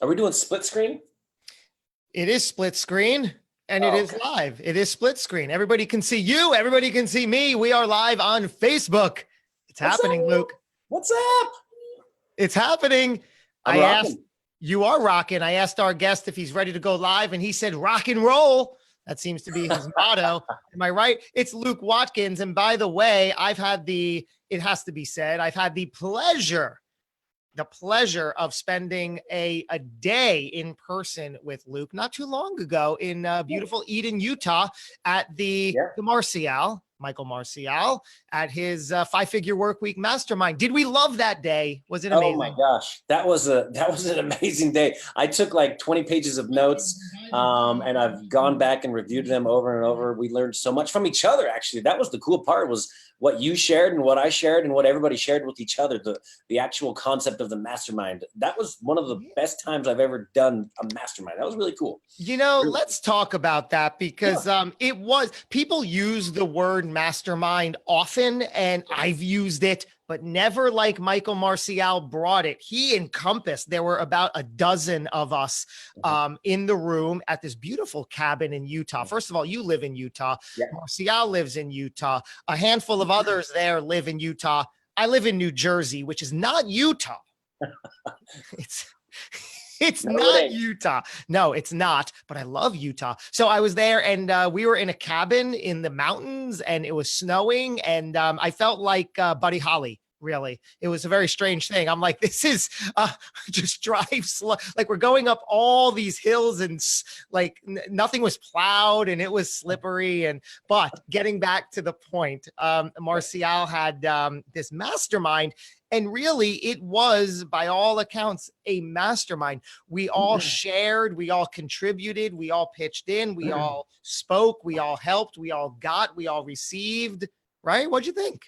Are we doing split screen? It is split screen and it Oh, is okay. live. It is split screen. Everybody can see you. Everybody can see me. We are live on Facebook. It's What's happening, up? Luke. What's up? It's happening. I'm I asked, rocking. you are rocking. I asked our guest if he's ready to go live and he said rock and roll. That seems to be his motto. Am I right? It's Luke Watkins. And by the way, it has to be said, I've had the pleasure of spending a day in person with Luke not too long ago in beautiful Eden, Utah at the Michael Marcial at his 5-figure work week mastermind. Did we love that day? Was it Oh my amazing? gosh, that was an amazing day. I took like 20 pages of notes, and I've gone back and reviewed them over and over. We learned so much from each other. Actually, that was the cool part, was what you shared and what I shared and what everybody shared with each other. The actual concept of the mastermind. That was one of the best times I've ever done a mastermind. That was really cool. Let's talk about that because people use the word mastermind often, and I've used it, but never like Michael Marcial brought it. He encompassed, there were about a dozen of us in the room at this beautiful cabin in Utah. First of all, you live in Utah. Yeah. Marcial lives in Utah. A handful of others there live in Utah. I live in New Jersey, which is not Utah. It's not Utah. No, it's not, but I love Utah. So I was there and we were in a cabin in the mountains and it was snowing and I felt like Buddy Holly. Really, it was a very strange thing. I'm like, this is just drive slow. Like we're going up all these hills and like nothing was plowed and it was slippery. But getting back to the point, Marcial had this mastermind. And really, it was, by all accounts, a mastermind. We all shared, we all contributed, we all pitched in, we all spoke, we all helped, we all got, we all received. Right? What'd you think?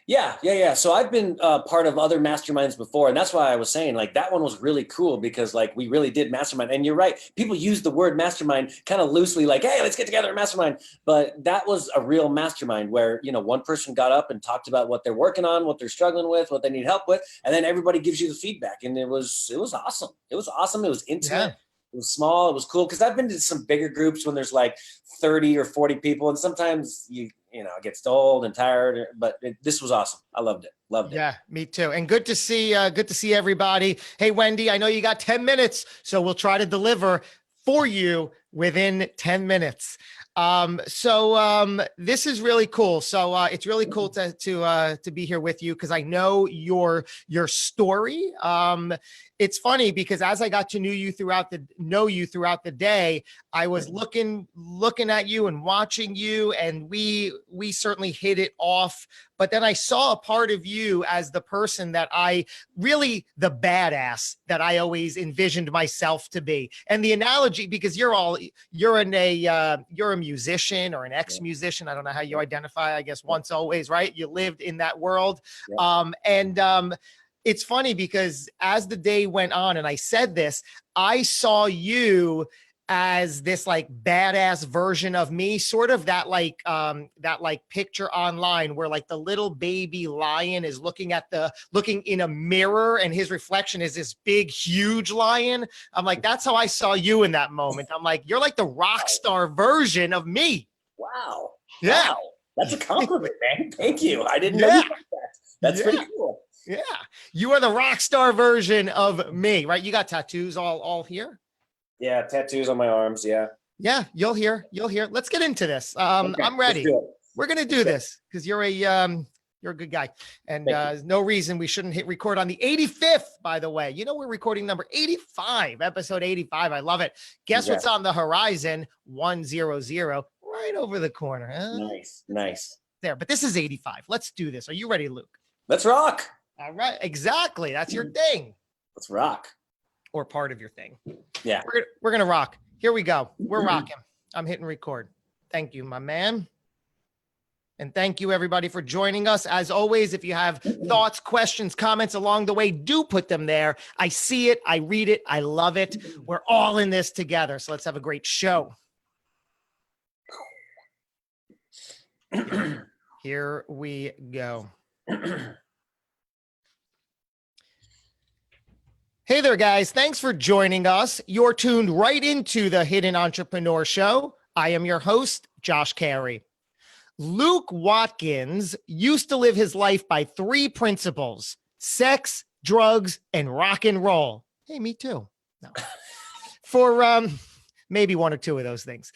Yeah. So I've been part of other masterminds before. And that's why I was saying like that one was really cool because like we really did mastermind. And you're right. People use the word mastermind kind of loosely like, hey, let's get together and mastermind. But that was a real mastermind where, one person got up and talked about what they're working on, what they're struggling with, what they need help with. And then everybody gives you the feedback. And it was awesome. It was awesome. It was intimate. Yeah. It was small. It was cool. Cause I've been to some bigger groups when there's like 30 or 40 people. And sometimes it gets old and tired, but this was awesome. I loved it. Yeah, me too. And good to see everybody. Hey, Wendy, I know you got 10 minutes, so we'll try to deliver for you within 10 minutes. This is really cool. So it's really cool to be here with you because I know your story. It's funny because as I got to know you throughout the day, I was looking at you and watching you, and we certainly hit it off. But then I saw a part of you as the person that the badass that I always envisioned myself to be. And the analogy, because you're a musician or an ex-musician. I don't know how you identify, I guess once, always, right? You lived in that world. Yeah. It's funny because as the day went on and I said this, I saw you as this like badass version of me, sort of that picture online where like the little baby lion is looking in a mirror and his reflection is this big, huge lion. I'm like, that's how I saw you in that moment. I'm like, you're like the rock star version of me. Wow. Yeah. Wow. That's a compliment, man. Thank you. I didn't know you like that. That's pretty cool. Yeah. You are the rock star version of me, right? You got tattoos all here? Yeah, tattoos on my arms. Yeah. Yeah, you'll hear. Let's get into this. Okay, I'm ready. We're gonna do this because you're a good guy, and there's no reason we shouldn't hit record on the 85th. By the way, we're recording number 85, episode 85. I love it. Guess what's on the horizon? 100, right over the corner. Nice. There, but this is 85. Let's do this. Are you ready, Luke? Let's rock. All right, exactly. That's your thing. Let's rock. Or part of your thing. Yeah. We're going to rock. Here we go. We're rocking. I'm hitting record. Thank you, my man. And thank you, everybody, for joining us. As always, if you have thoughts, questions, comments along the way, do put them there. I see it. I read it. I love it. We're all in this together. So let's have a great show. Here we go. Hey there, guys. Thanks for joining us. You're tuned right into the Hidden Entrepreneur Show. I am your host, Josh Carey. Luke Watkins used to live his life by three principles: sex, drugs, and rock and roll. Hey, me too. No. For maybe one or two of those things.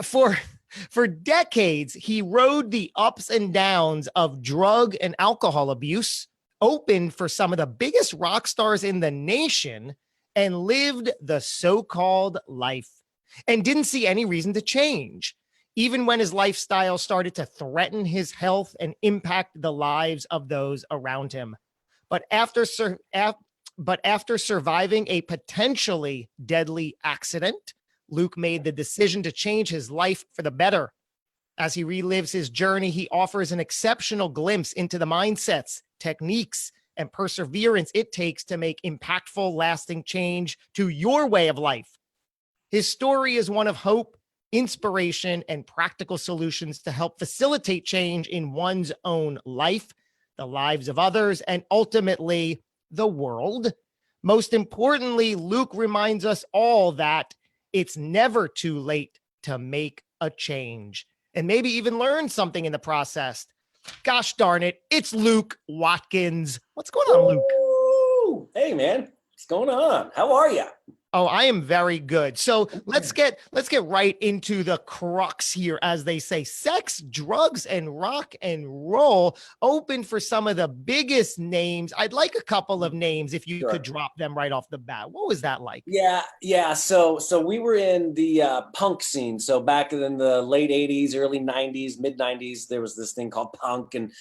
For decades, he rode the ups and downs of drug and alcohol abuse, opened for some of the biggest rock stars in the nation, and lived the so-called life, and didn't see any reason to change, even when his lifestyle started to threaten his health and impact the lives of those around him. But after surviving a potentially deadly accident, Luke made the decision to change his life for the better. As he relives his journey, he offers an exceptional glimpse into the mindsets, techniques, and perseverance it takes to make impactful, lasting change to your way of life. His story is one of hope, inspiration, and practical solutions to help facilitate change in one's own life, the lives of others, and ultimately the world. Most importantly, Luke reminds us all that it's never too late to make a change and maybe even learn something in the process. Gosh darn it, it's Luke Watkins. What's going on, Luke? Woo! Hey, man, what's going on? How are you? Oh, I am very good. So let's get right into the crux here, as they say. Sex, drugs, and rock and roll open for some of the biggest names. I'd like a couple of names if you could drop them right off the bat. What was that like? Yeah. So we were in the punk scene. So back in the late '80s, early '90s, mid '90s, there was this thing called punk, and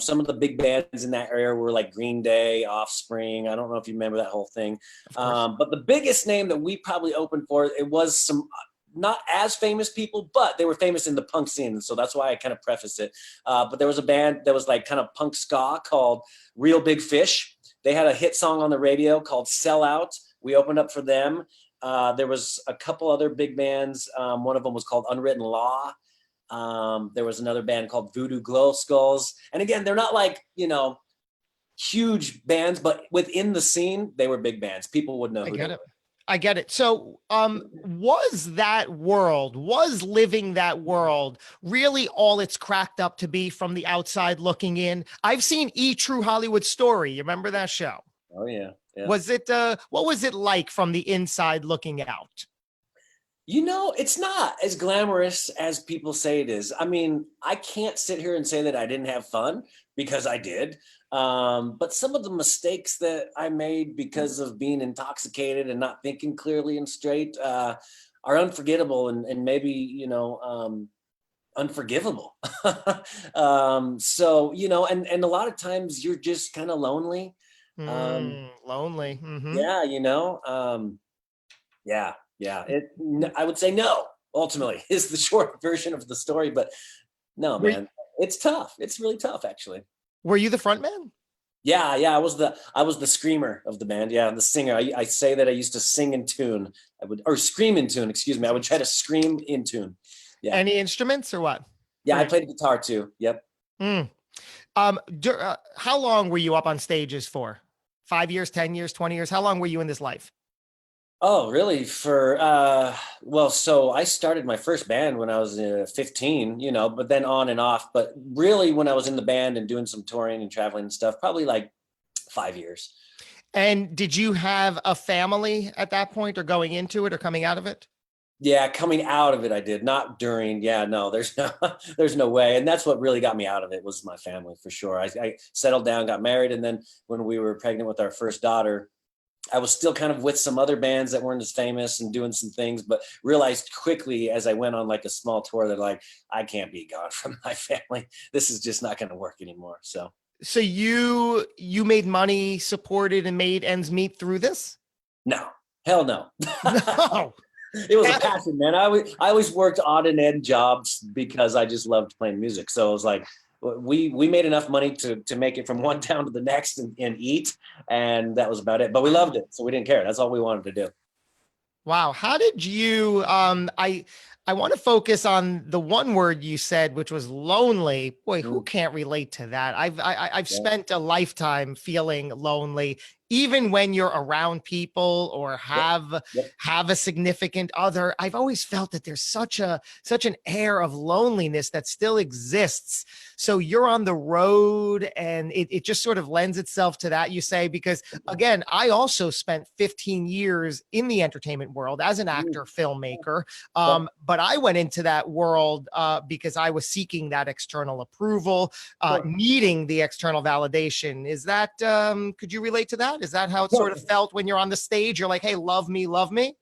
some of the big bands in that area were like Green Day, Offspring. I don't know if you remember that whole thing. But the biggest name that we probably opened for, it was some not as famous people, but they were famous in the punk scene. So that's why I kind of preface it. But there was a band that was like kind of punk ska called Real Big Fish. They had a hit song on the radio called Sell Out. We opened up for them. There was a couple other big bands. One of them was called Unwritten Law. There was another band called Voodoo Glow Skulls. And again, they're not like, huge bands, but within the scene, they were big bands. People would know who they were. I get it. So, was living that world really all it's cracked up to be from the outside looking in? I've seen True Hollywood Story. You remember that show? Oh yeah. Was it, what was it like from the inside looking out? It's not as glamorous as people say it is. I mean, I can't sit here and say that I didn't have fun, because I did. But some of the mistakes that I made because of being intoxicated and not thinking clearly and straight are unforgettable, and maybe, unforgivable. So, and a lot of times you're just kind of lonely. Lonely. Mm-hmm. Yeah. I would say no, ultimately, is the short version of the story. But no, man, it's tough. It's really tough, actually. Were you the front man? Yeah. I was the screamer of the band. Yeah, the singer. I say that I used to sing in tune. Or scream in tune. Excuse me. I would try to scream in tune. Yeah. Any instruments or what? Yeah, I played guitar too. Yep. How long were you up on stages for? 5 years, 10 years, 20 years? How long were you in this life? Oh, really? So I started my first band when I was 15, but then on and off. But really, when I was in the band and doing some touring and traveling and stuff, probably like 5 years. And did you have a family at that point, or going into it, or coming out of it? Yeah, coming out of it, I did. Not during. Yeah, no, there's no way. And that's what really got me out of it, was my family, for sure. I settled down, got married, and then when we were pregnant with our first daughter, I was still kind of with some other bands that weren't as famous and doing some things, but realized quickly as I went on like a small tour that like, I can't be gone from my family. This is just not going to work anymore. So you made money, supported, and made ends meet through this? No, hell no. No. It was a passion, man. I always worked odd and end jobs because I just loved playing music. So it was like, we made enough money to make it from one town to the next and eat, and that was about it. But we loved it, so we didn't care. That's all we wanted to do. Wow. How did you, I want to focus on the one word you said, which was lonely. Boy, who Mm, can't relate to that? I've yeah, spent a lifetime feeling lonely, even when you're around people or yep, yep. have a significant other. I've always felt that there's such an air of loneliness that still exists. So you're on the road, and it just sort of lends itself to that, you say, because again, I also spent 15 years in the entertainment world as an Mm, actor, filmmaker. yep. But I went into that world because I was seeking that external approval, Sure. needing the external validation. Is that, could you relate to that? Is that how it sort of No, felt when you're on the stage? You're like, hey, love me, love me.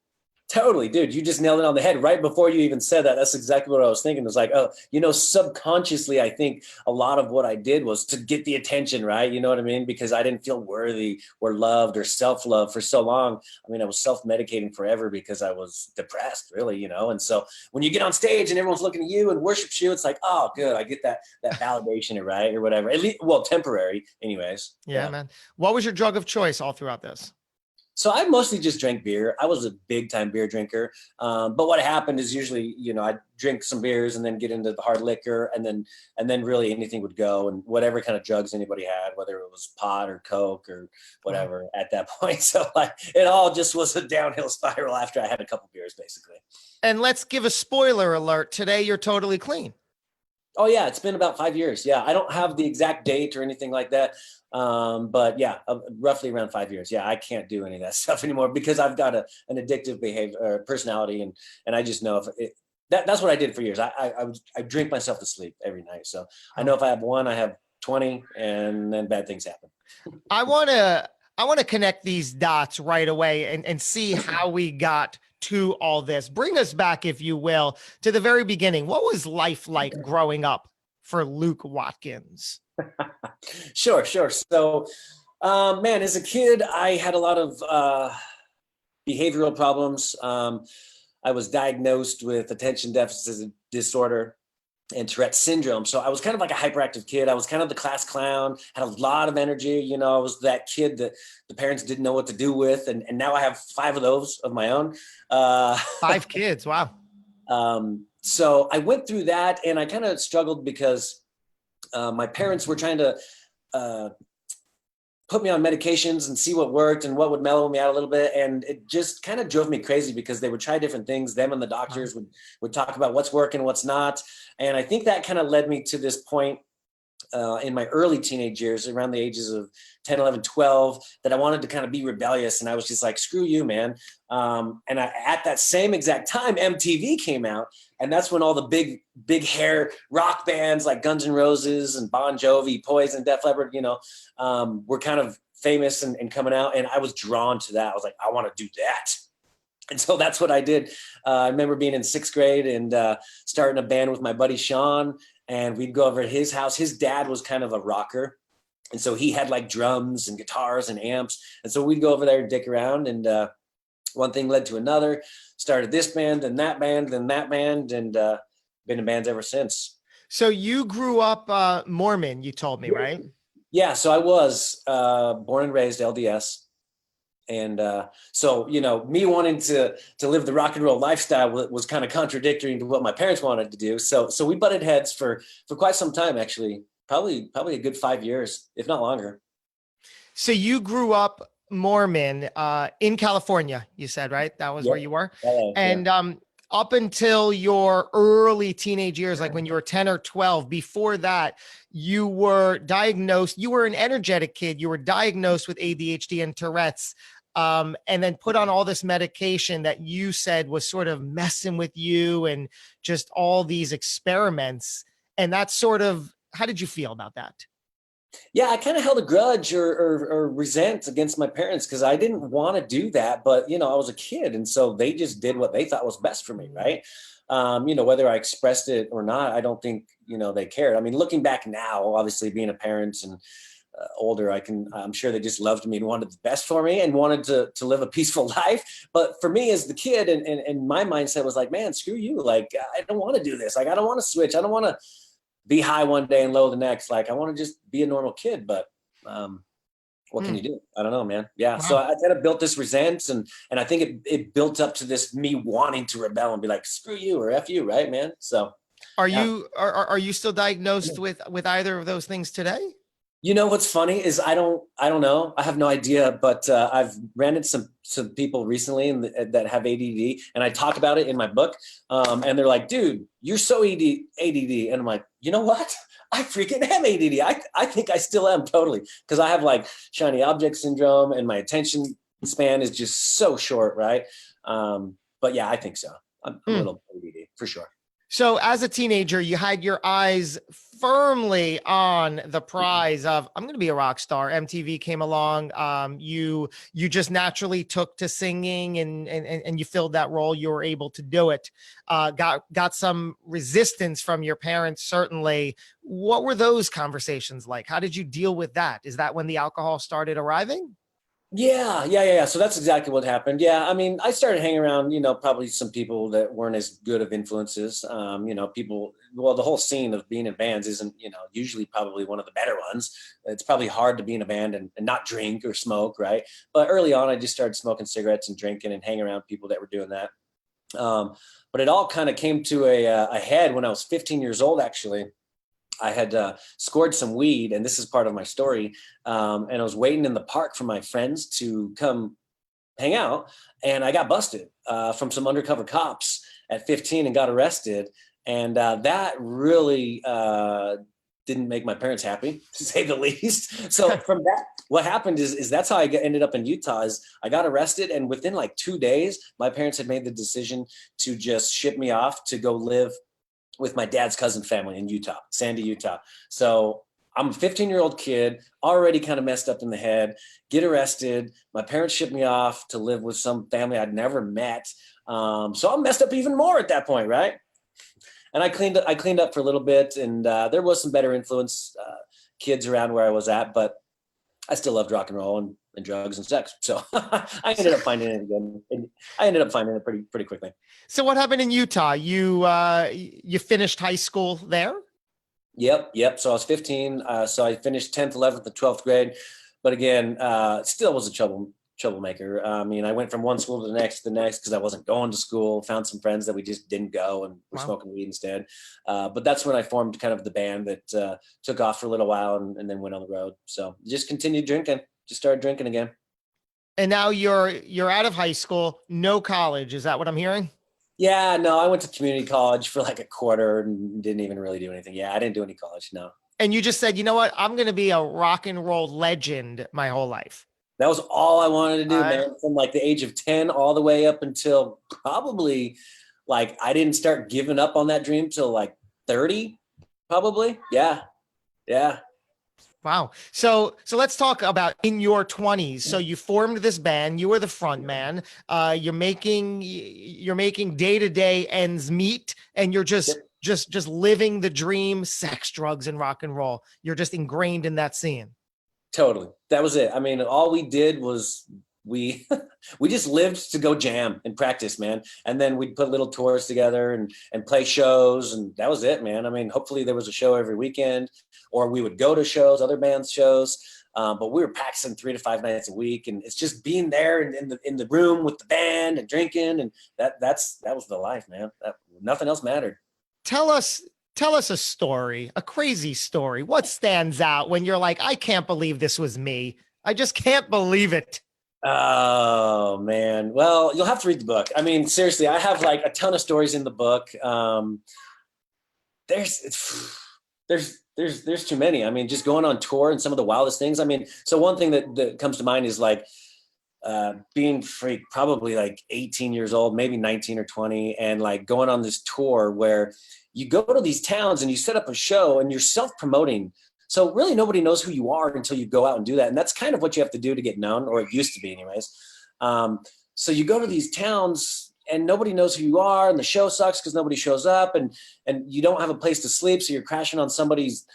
totally, dude. You just nailed it on the head right before you even said that. That's exactly what I was thinking. It was like, oh, subconsciously, I think a lot of what I did was to get the attention, right? You know what I mean? Because I didn't feel worthy or loved or self-love for so long. I mean, I was self-medicating forever because I was depressed, really, And so when you get on stage and everyone's looking at you and worships you, it's like, oh, good, I get that validation, right, or whatever. At least, well, temporary, anyways. Yeah, Yeah. man. What was your drug of choice all throughout this? So I mostly just drank beer. I was a big time beer drinker. But what happened is usually, I'd drink some beers and then get into the hard liquor, and then really anything would go, and whatever kind of drugs anybody had, whether it was pot or Coke or Wow. whatever at that point. So like it all just was a downhill spiral after I had a couple beers, basically. And let's give a spoiler alert. Today, you're totally clean. Oh yeah, it's been about 5 years. Yeah, I don't have the exact date or anything like that, but yeah, roughly around 5 years. Yeah, I can't do any of that stuff anymore because I've got an addictive behavior personality, and I just know if that's what I did for years. I drink myself to sleep every night. So I know Oh. if I have one, I have 20, and then bad things happen. I want to I want to connect these dots right away and see how we got to all this. Bring us back, if you will, to the very beginning. What was life like growing up for Luke Watkins? Sure, sure. So, man, as a kid, I had a lot of behavioral problems. I was diagnosed with attention deficit disorder and Tourette's syndrome. So I was kind of like a hyperactive kid. I was kind of the class clown, had a lot of energy. I was that kid that the parents didn't know what to do with. And now I have 5 of those of my own. Uh, 5 kids. Wow. so I went through that, and I kind of struggled because my parents were trying to uh, put me on medications and see what worked and what would mellow me out a little bit. And it just kind of drove me crazy because they would try different things. Them and the Wow. doctors would talk about what's working, what's not. And I think that kind of led me to this point in my early teenage years, around the ages of 10, 11, 12, that I wanted to kind of be rebellious. And I was just like, screw you, man. At that same exact time, MTV came out. And that's when all the big hair rock bands like Guns N' Roses and Bon Jovi, Poison, Def Leppard, were kind of famous and coming out. And I was drawn to that. I was like, I want to do that. And so that's what I did. I remember being in 6th grade and starting a band with my buddy Sean, and we'd go over to his house. His dad was kind of a rocker, and so he had like drums and guitars and amps. And so we'd go over there and dick around, and one thing led to another. Started this band, then that band, then that band, and been in bands ever since. So you grew up Mormon, you told me, right? Yeah, so I was born and raised LDS. And so, me wanting to live the rock and roll lifestyle was kind of contradictory to what my parents wanted to do. So we butted heads for quite some time, actually, probably a good 5 years, if not longer. So you grew up Mormon in California, you said, right? That was where Yep. you were. LA, yeah. And up until your early teenage years, like when you were 10 or 12, before that, you were diagnosed, you were an energetic kid, you were diagnosed with ADHD and Tourette's. And then put on all this medication that you said was sort of messing with you and just all these experiments. And that's sort of, how did you feel about that? Yeah, I kind of held a grudge or resent against my parents because I didn't want to do that. But, I was a kid. And so they just did what they thought was best for me. Right. Whether I expressed it or not, I don't think, they cared. I mean, looking back now, obviously being a parent and older, I'm sure they just loved me and wanted the best for me and wanted to live a peaceful life. But for me as the kid, and my mindset was like, man, screw you. Like, I don't want to do this. Like, I don't want to switch. I don't want to be high one day and low the next. Like, I want to just be a normal kid. But what can Hmm. you do? I don't know, man. Yeah. So Wow. I kind of built this resentment, and I think it built up to this me wanting to rebel and be like, screw you or F you, right, man? So Are yeah. you are you still diagnosed with either of those things today? You know what's funny is I don't know. I have no idea, but I've ran into some people recently that have ADD, and I talk about it in my book. And they're like, "Dude, you're so ADD," and I'm like, "You know what? I freaking am ADD. I think I still am totally because I have like shiny object syndrome, and my attention span is just so short, right? But yeah, I think so. I'm a Hmm. little ADD for sure. So as a teenager, you had your eyes firmly on the prize of I'm going to be a rock star. MTV came along. You just naturally took to singing and you filled that role. You were able to do it. Got some resistance from your parents, certainly. What were those conversations like? How did you deal with that? Is that when the alcohol started arriving? Yeah. So that's exactly what happened. Yeah, I mean, I started hanging around, probably some people that weren't as good of influences. People. Well, the whole scene of being in bands isn't, usually probably one of the better ones. It's probably hard to be in a band and not drink or smoke, right? But early on, I just started smoking cigarettes and drinking and hanging around people that were doing that. But it all kind of came to a head when I was 15 years old, actually. I had scored some weed, and this is part of my story. And I was waiting in the park for my friends to come hang out, and I got busted from some undercover cops at 15 and got arrested. And that really didn't make my parents happy, to say the least. So from that, what happened is that's how ended up in Utah. Is I got arrested, and within like 2 days, my parents had made the decision to just ship me off to go live with my dad's cousin family in Utah, Sandy, Utah. So I'm a 15-year-old kid, already kind of messed up in the head, get arrested. My parents shipped me off to live with some family I'd never met. So I'm messed up even more at that point, right? And I cleaned up for a little bit, and there was some better influence kids around where I was at, but I still loved rock and roll and drugs and sex. So I ended up finding it again. And I ended up finding it pretty quickly. So what happened in Utah? You finished high school there? Yep. So I was 15. So I finished 10th, 11th, and 12th grade. But again, still was a troublemaker. I mean, I went from one school to the next because I wasn't going to school. Found some friends that we just didn't go and were Wow. smoking weed instead. But that's when I formed kind of the band that took off for a little while and then went on the road. So just continued drinking. Just started drinking again. And now you're out of high school, no college. Is that what I'm hearing? Yeah, no, I went to community college for like a quarter and didn't even really do anything. Yeah, I didn't do any college. No. And you just said, you know what? I'm going to be a rock and roll legend my whole life. That was all I wanted to All do, right. man. From like the age of 10 all the way up until probably like I didn't start giving up on that dream till like 30, probably. Yeah. Yeah. Wow. So let's talk about in your 20s. So you formed this band, you were the front man. You're making day-to-day ends meet, and you're just Yep. just living the dream, sex, drugs, and rock and roll. You're just ingrained in that scene. Totally. That was it. I mean, all we did was we we just lived to go jam and practice, man. And then we'd put little tours together and play shows, and that was it, man. I mean, hopefully there was a show every weekend, or we would go to shows, other bands' shows. But we were practicing 3 to 5 nights a week, and it's just being there in the room with the band and drinking, and that was the life, man. Nothing else mattered. Tell us tell us a story, a crazy story. What stands out when you're like, I can't believe this was me. I just can't believe it. Oh man. Well, you'll have to read the book. I mean, seriously, I have like a ton of stories in the book. There's there's too many. I mean, just going on tour and some of the wildest things. I mean, so one thing that comes to mind is like being freak, probably like 18 years old, maybe 19 or 20, and like going on this tour where you go to these towns and you set up a show and you're self-promoting. So really nobody knows who you are until you go out and do that. And that's kind of what you have to do to get known, or it used to be anyways. So you go to these towns and nobody knows who you are, and the show sucks because nobody shows up, and you don't have a place to sleep. So you're crashing on somebody's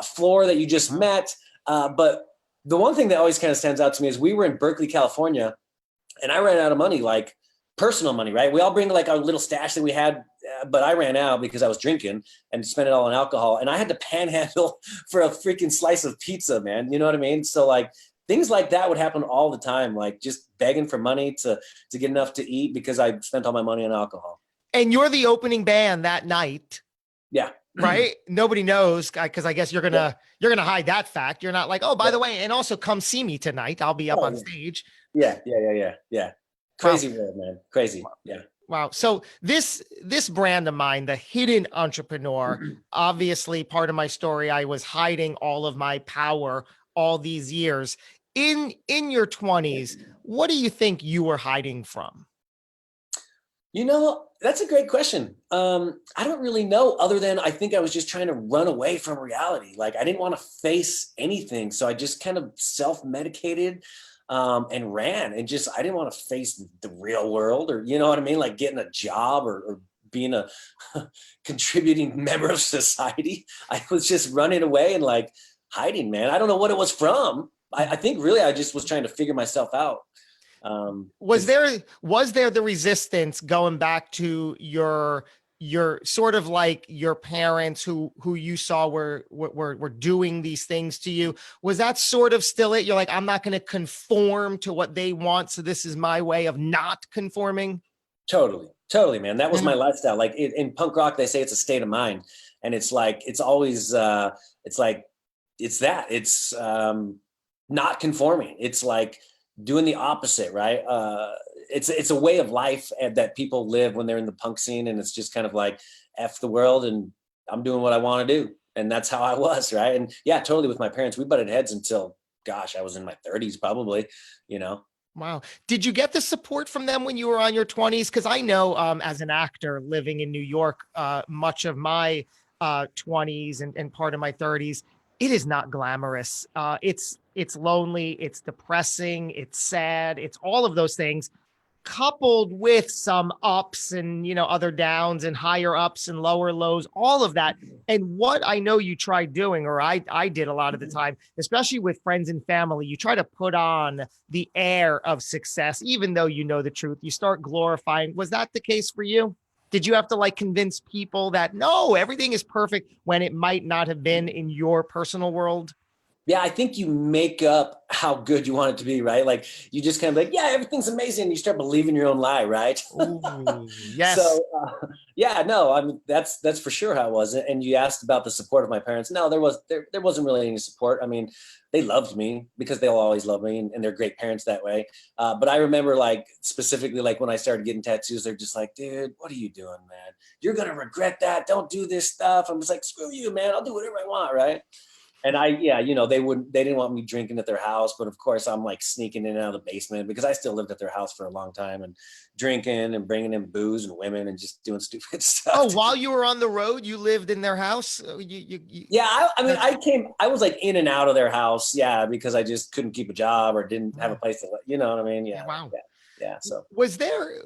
floor that you just met. But the one thing that always kind of stands out to me is we were in Berkeley, California, and I ran out of money, like personal money, right? We all bring like our little stash that we had, but I ran out because I was drinking and spent it all on alcohol. And I had to panhandle for a freaking slice of pizza, man. You know what I mean? So like things like that would happen all the time, like just begging for money to get enough to eat because I spent all my money on alcohol. And you're the opening band that night, Yeah. right? Nobody knows, because I guess Yeah. you're gonna hide that fact. You're not like, oh, by Yeah. the way, and also come see me tonight. I'll be up on Oh, stage. yeah. Yeah. Yeah. Yeah. Yeah. Wow. Crazy world, man. Crazy. Yeah. Wow. So this brand of mine, the hidden entrepreneur, obviously part of my story, I was hiding all of my power all these years. In your 20s, what do you think you were hiding from? That's a great question. I don't really know, other than I think I was just trying to run away from reality. Like I didn't want to face anything. So I just kind of self-medicated and ran and just, I didn't want to face the real world, or, you know what I mean? Like getting a job, or being a contributing member of society. I was just running away and like hiding, man. I don't know what it was from. I think really I just was trying to figure myself out. Was there the resistance going back to your sort of like your parents who you saw were doing these things to you? Was that sort of still it? You're like, I'm not going to conform to what they want, so this is my way of not conforming. Totally, man. That was Yeah. my lifestyle. Like in punk rock, they say it's a state of mind, and it's like it's always it's like it's not conforming. It's like doing the opposite, right? It's a way of life that people live when they're in the punk scene, and it's just kind of like F the world, and I'm doing what I want to do, and that's how I was, right? And yeah, totally. With my parents, we butted heads until, gosh, I was in my 30s, probably, you know. Wow. Did you get the support from them when you were on your 20s? Because I know, as an actor living in New York, much of my 20s and part of my 30s, it is not glamorous. It's lonely, it's depressing, it's sad, it's all of those things, coupled with some ups and other downs and higher ups and lower lows, all of that. And what I know you try doing, or I did a lot of the time, especially with friends and family, you try to put on the air of success, even though you know the truth. You start glorifying. Was that the case for you? Did you have to like convince people that no, everything is perfect when it might not have been in your personal world? Yeah, I think you make up how good you want it to be, right? Like you just kind of like, yeah, everything's amazing. And you start believing your own lie, right? Ooh, yes. So yeah, no, I mean that's for sure how it was. And you asked about the support of my parents. No, there wasn't really any support. I mean, they loved me because they'll always love me, and they're great parents that way. But I remember like specifically like when I started getting tattoos, they're just like, dude, what are you doing, man? You're gonna regret that. Don't do this stuff. I'm just like, screw you, man. I'll do whatever I want, right? And yeah, they didn't want me drinking at their house, but of course I'm like sneaking in and out of the basement because I still lived at their house for a long time, and drinking and bringing in booze and women and just doing stupid Oh, stuff. while you were on the road, you lived in their house? Yeah. I mean, I was like in and out of their house. Yeah. Because I just couldn't keep a job or didn't have a place to live. You know what I mean? Yeah, Yeah. wow. Yeah. Yeah. So Was there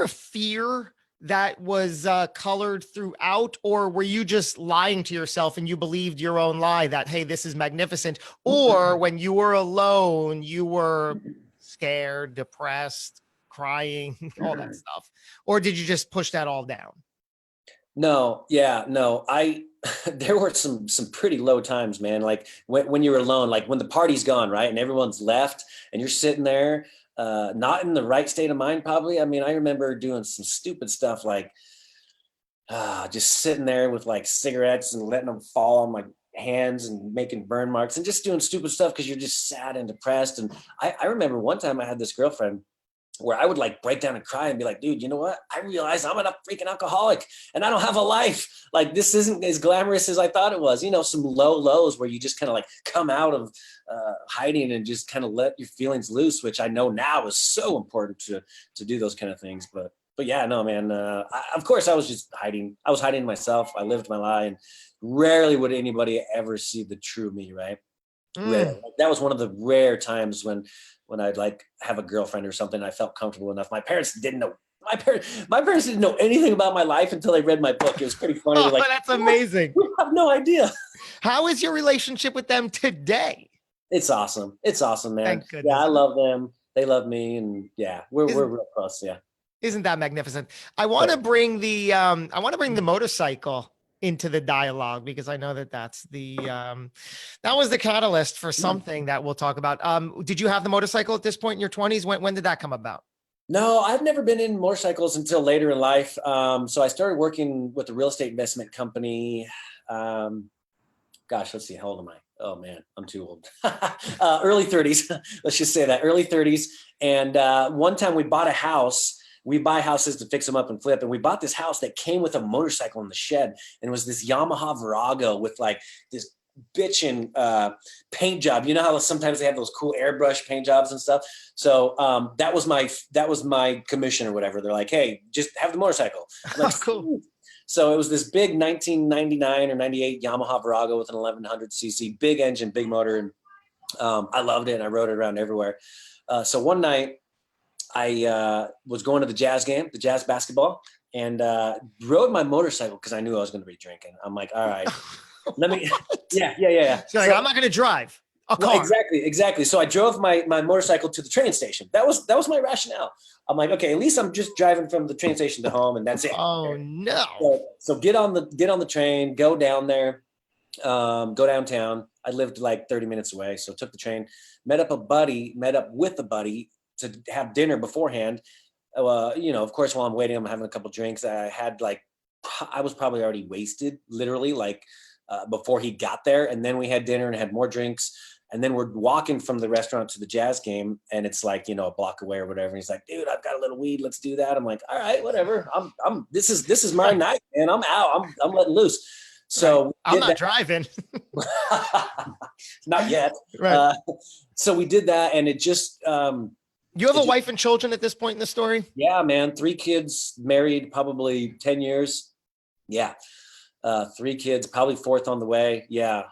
a fear that was colored throughout, or were you just lying to yourself and you believed your own lie that, hey, this is magnificent? Or when you were alone, you were scared, depressed, crying, all that stuff? Or did you just push that all down? no, yeah, no. There were some pretty low times, man. Like when you're alone, like when the party's gone, right? And everyone's left and you're sitting there, not in the right state of mind, probably. I mean, I remember doing some stupid stuff like just sitting there with like cigarettes and letting them fall on my hands and making burn marks and just doing stupid stuff because you're just sad and depressed. And I remember one time I had this girlfriend where I would like break down and cry and be like, dude, you know what? I realize I'm a freaking alcoholic and I don't have a life. Like this isn't as glamorous as I thought it was. Some low lows where you just kind of like come out of hiding and just kind of let your feelings loose, which I know now is so important to do those kind of things. But yeah, no, man. Of course, I was just hiding. I was hiding myself. I lived my lie, and rarely would anybody ever see the true me, right? Rare. Like, that was one of the rare times when I'd like have a girlfriend or something. I felt comfortable enough. My parents didn't know. My parents didn't know anything about my life until they read my book. It was pretty funny. Oh, They're like, that's amazing. we have no idea. How is your relationship with them today? It's awesome. It's awesome, man. Thank goodness. Yeah, I love them. They love me, and yeah, we're real close. Yeah. Isn't that magnificent? I want to bring the motorcycle into the dialogue, because I know that that's the that was the catalyst for something that we'll talk about. Did you have the motorcycle at this point in your 20s? When did that come about? No, I've never been in motorcycles until later in life. So I started working with a real estate investment company. Gosh, let's see, how old am I? Oh man, I'm too old. Early 30s. Let's just say that, early 30s. And one time we bought a house. We buy houses to fix them up and flip. And we bought this house that came with a motorcycle in the shed. And it was this Yamaha Virago with like this bitchin' paint job. You know how sometimes they have those cool airbrush paint jobs and stuff. So that was my commission or whatever. They're like, hey, just have the motorcycle. I'm like, Cool. So it was this big 1999 or 98 Yamaha Virago with an 1100cc, big engine, big motor. And I loved it and I rode it around everywhere. So one night I was going to the Jazz game, the Jazz basketball, and rode my motorcycle because I knew I was going to be drinking. I'm like, all right, let me, yeah. So, like, I'm not going to drive a car. Well, exactly. So I drove my motorcycle to the train station. That was my rationale. I'm like, okay, at least I'm just driving from the train station to home, and that's it. Oh no! So get on the train, go down there, go downtown. I lived like 30 minutes away, so took the train. Met up with a buddy to have dinner beforehand. Of course, while I'm waiting, I'm having a couple drinks. I was probably already wasted, literally, before he got there, and then we had dinner and had more drinks. And then we're walking from the restaurant to the Jazz game, and it's like, a block away or whatever. And he's like, dude, I've got a little weed. Let's do that. I'm like, all right, whatever. This is my night, man. I'm out. I'm letting loose. So I'm not driving. Not yet. Right. So we did that, and it just, you have a wife and children at this point in the story? Yeah, man. 3 kids, married probably 10 years. Yeah. 3 kids, probably 4th on the way. Yeah.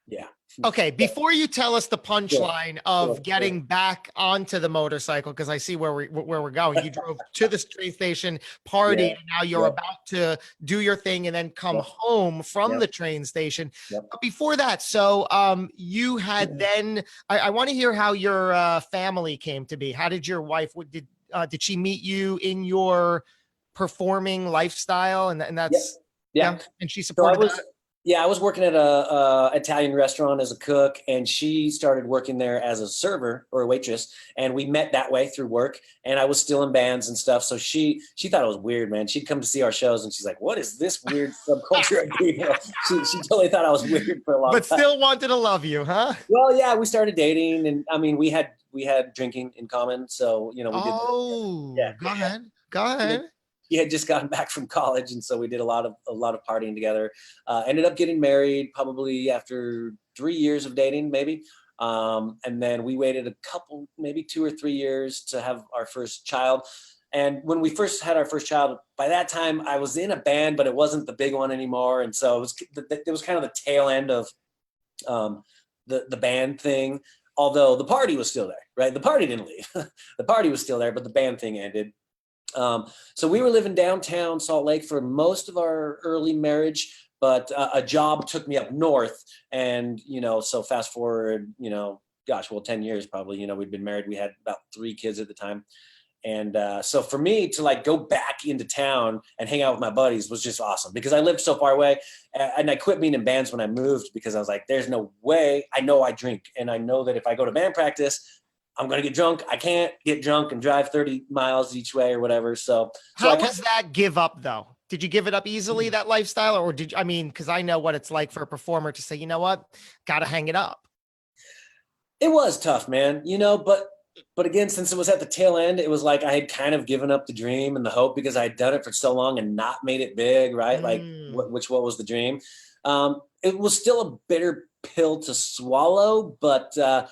Yeah. Okay, before you tell us the punchline of getting back onto the motorcycle, because I see where we're going. You drove to the train station, partied, and now you're about to do your thing and then come home from the train station. But before that, so you had then, I want to hear how your family came to be. How did your wife, did she meet you in your performing lifestyle? And that's, and she supported that? Yeah, I was working at a Italian restaurant as a cook, and she started working there as a server or a waitress, and we met that way through work. And I was still in bands and stuff, so she thought it was weird, man. She'd come to see our shows, and she's like, "What is this weird subculture of people?" She totally thought I was weird for a long time. But still wanted to love you, huh? Well, yeah, we started dating, and I mean, we had drinking in common, so we did. Oh, yeah. Go ahead. He had just gotten back from college, and so we did a lot of partying together. Ended up getting married probably after 3 years of dating, maybe. And then we waited a couple, maybe 2 or 3 years to have our first child. And when we first had our first child, by that time I was in a band, but it wasn't the big one anymore. And so it was kind of the tail end of the band thing. Although the party was still there, right? The party didn't leave. The party was still there, but the band thing ended. So we were living downtown Salt Lake for most of our early marriage, but a job took me up north. And, so fast forward, 10 years probably, we'd been married. We had about 3 kids at the time. And so for me to go back into town and hang out with my buddies was just awesome because I lived so far away. And I quit being in bands when I moved because I was like, there's no way. I know I drink. And I know that if I go to band practice, I'm going to get drunk. I can't get drunk and drive 30 miles each way or whatever. So how was that give up though? Did you give it up easily, that lifestyle? Or because I know what it's like for a performer to say, you know what, got to hang it up. It was tough, man, but again, since it was at the tail end, it was like I had kind of given up the dream and the hope because I had done it for so long and not made it big, right? What was the dream? It was still a bitter pill to swallow, but I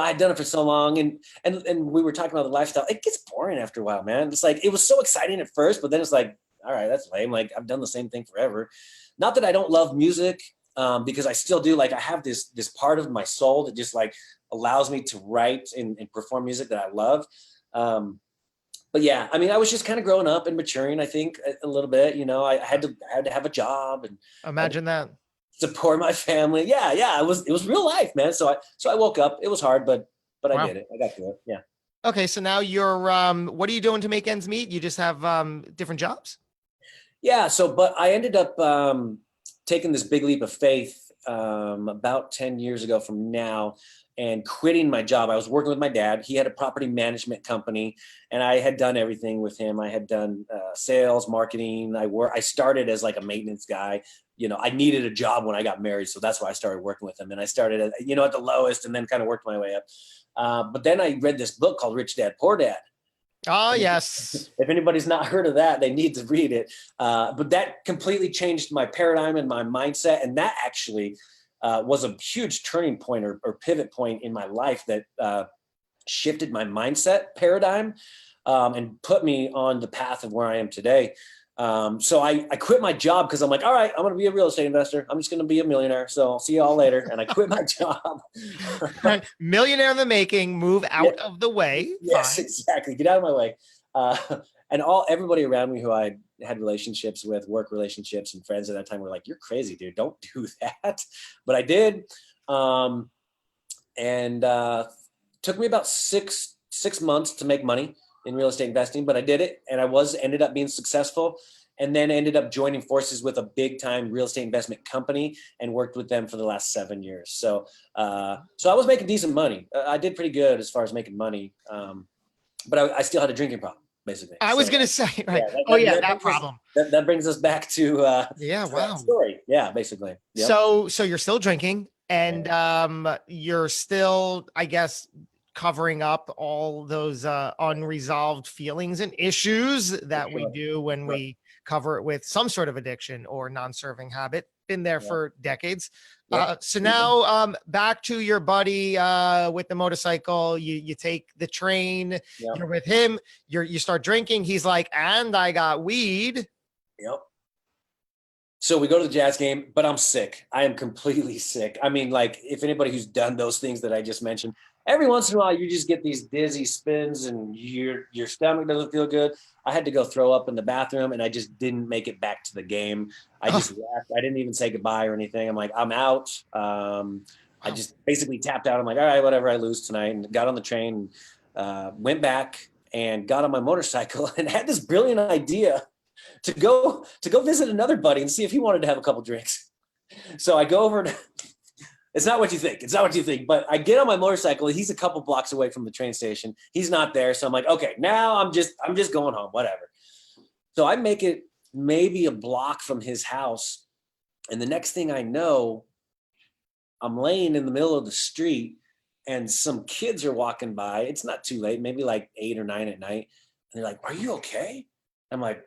had done it for so long and we were talking about the lifestyle. It gets boring after a while, man. It's like, it was so exciting at first, but then it's like, all right, that's lame. Like I've done the same thing forever. Not that I don't love music, because I still do. Like I have this part of my soul that just allows me to write and perform music that I love. But yeah, I was just kind of growing up and maturing, I think a little bit, I had to have a job and imagine that. Support my family. Yeah. It was real life, man. So I woke up. It was hard, but wow. I did it. I got through it. Yeah. Okay. So now you're, what are you doing to make ends meet? You just have different jobs? Yeah. So, but I ended up taking this big leap of faith about 10 years ago from now and quitting my job. I was working with my dad. He had a property management company and I had done everything with him. I had done sales, marketing. I started as like a maintenance guy. You know, I needed a job when I got married. So that's why I started working with him. And I started at, you know, at the lowest and then kind of worked my way up. But then I read this book called Rich Dad, Poor Dad. Oh, And yes. if anybody's not heard of that, they need to read it. But that completely changed my paradigm and my mindset. And that actually was a huge turning point or pivot point in my life that shifted my mindset paradigm and put me on the path of where I am today. So I quit my job because I'm like, all right, I'm going to be a real estate investor. I'm just going to be a millionaire. So I'll see you all later. And I quit my job. Millionaire in the making, move out Yeah. of the way. Yes, Fine. exactly. Get out of my way. Uh, and everybody around me who I had relationships with, work relationships and friends at that time were like, you're crazy, dude. Don't do that. But I did. Um, and took me about six months to make money in real estate investing, but I did it and ended up being successful and then ended up joining forces with a big time real estate investment company and worked with them for the last 7 years. So I was making decent money. I did pretty good as far as making money. But I still had a drinking problem basically. I was So going to say, right. yeah, Oh, yeah, that problem. that brings us back to Yeah, that wow. story. Yeah, basically. Yep. So you're still drinking and you're still, I guess, covering up all those unresolved feelings and issues that we do when we cover it with some sort of addiction or non-serving habit. Been there Yeah. for decades. Yep. So now back to your buddy with the motorcycle. You take the train, Yep. you're with him, you start drinking. He's like, and I got weed. Yep. So we go to the Jazz game, but I'm sick. I am completely sick. I mean, like, if anybody who's done those things that I just mentioned, every once in a while you just get these dizzy spins and your stomach doesn't feel good. I had to go throw up in the bathroom and I just didn't make it back to the game. I just left. I didn't even say goodbye or anything. I'm like, I'm out. I just basically tapped out. I'm like, all right, whatever, I lose tonight, and got on the train, went back and got on my motorcycle and had this brilliant idea to go visit another buddy and see if he wanted to have a couple drinks. So I go over to, it's not what you think. It's not what you think. But I get on my motorcycle. He's a couple blocks away from the train station. He's not there. So I'm like, okay, now I'm just going home, whatever. So I make it maybe a block from his house. And the next thing I know, I'm laying in the middle of the street and some kids are walking by. It's not too late, maybe like 8 or 9 at night. And they're like, are you okay? I'm like,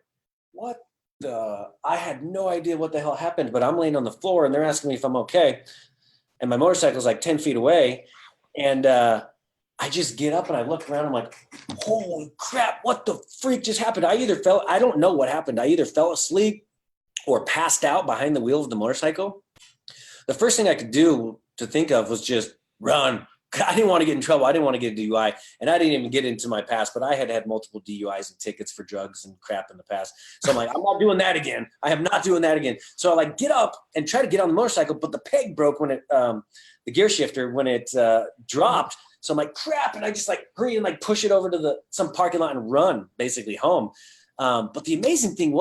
what the? I had no idea what the hell happened, but I'm laying on the floor and they're asking me if I'm okay. And my motorcycle's like 10 feet away. And I just get up and I look around. I'm like, holy crap, what the freak just happened? I don't know what happened. I either fell asleep or passed out behind the wheel of the motorcycle. The first thing I could do to think of was just run. I didn't want to get in trouble. I didn't want to get a DUI. And I didn't even get into my past, but I had multiple DUIs and tickets for drugs and crap in the past. So I'm like, I'm not doing that again. I am not doing that again. So I like get up and try to get on the motorcycle, but the peg broke when the gear shifter, when it dropped. So I'm like, crap. And I just like hurry and like push it over to some parking lot and run basically home. But the amazing thing